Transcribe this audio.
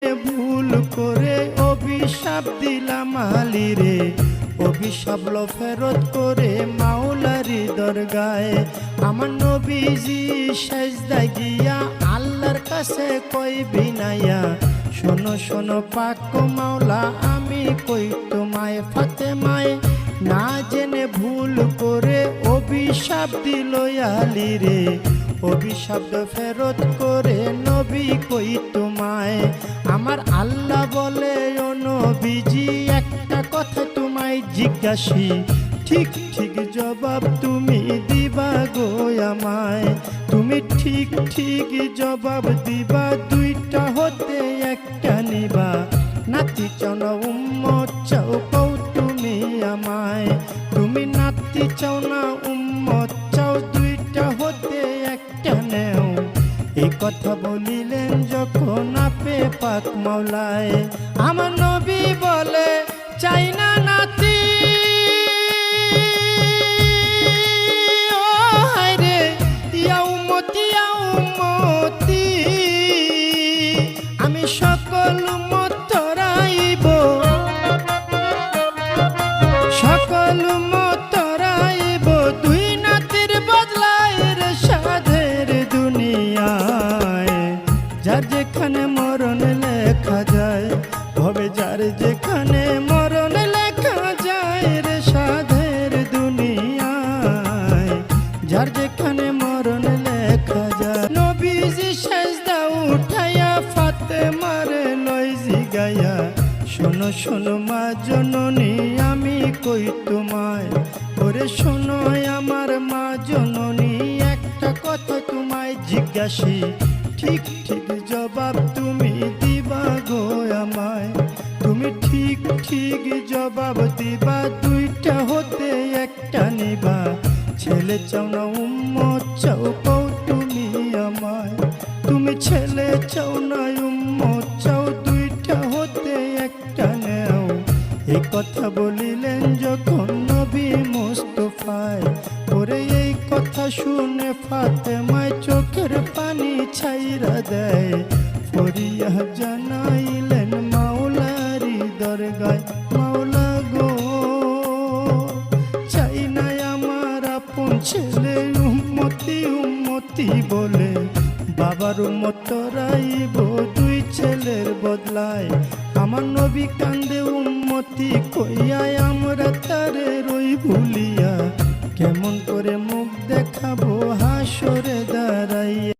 ভুল করে অভিশাপ দিলাম আলী রে, অভিশাপ লো ফেরত করে মাওলারি দরগায়। আমার নবীজি সেজদায় গিয়া আল্লাহর কাছে কই বিনাইয়া, শোনো শোনো পাক মাওলা আমি কই তোমায় ফাতেমায়, না জেনে ভুল করে অভিশাপ দিল আলী রে, অভিশাপ ফেরত করে নবী কই তোমায়। আমার আল্লাহ বলে ও নবীজি একটা কথা তোমায় জিজ্ঞাসি, ঠিক ঠিক জবাব তুমি দিবা গো আমায়, তুমি ঠিক ঠিক জবাব দিবা, দুইটা হতে একটা নিবা, নাতি চাও না উম্মত চাও কও তুমি আমায়, তুমি নাতি চাও না উম্মত চাও, দুইটা হতে একটা নেও। এই কথা বলিলেন যখন আপে পাক মাওলায়, আমার নবী বলে চাই না নাতি, ও হায়রে ইয়া উম্মতি ইয়া উম্মতি, আমি সকল উম্মত তরাইব, সকল উম্মত তরাইব, দুই নাতির বদলায় রে সাধের দুনিয়ায়। যার যেখানে মরণ লেখা যায় হবে, যার যেখানে মরণ লেখা যায় রে সাধের দুনিয়ায়, যার যেখানে মরণ লেখা যায়। নবীজি সেজদা উঠাইয়া ফাতেমার লই জিগাইয়া, শোনো শোনো মা জননী আমি কই তোমায়, ওরে শোনো আমার মা জননী একটা কথা তোমায় জিজ্ঞাসি, ঠিক ঠিক জবাব তুমি দিবা গো আমায়, তুমি ঠিক ঠিক জবাব দিবা, দুইটা হতে একটা নিবা, ছেলে চাও না উম্মত চাও কও তুমি আমায়, তুমি ছেলে চাও না উম্মত চাও, দুইটা হতে একটা নেও। এই কথা বলিলেন যখন নবী মুস্তাফায়, ওরে এই কথা শুনে ফাতেমায় চোখের পানি ছাইরা দেয়, ফরিয়া জানাইলেন মাওলারি দরগায়, মাওলা গো চাই না আমার আপন ছেলে উম্মতি উম্মতি বলে, বাবার উম্মত তরাইব দুই ছেলের বদলায়। আমার নবী কান্দে উম্মতি কইয়া, আমরা তারে রই ভুলিয়া, কেমন করে মুখ দেখাবো হাসরে দাঁড়াইয়া।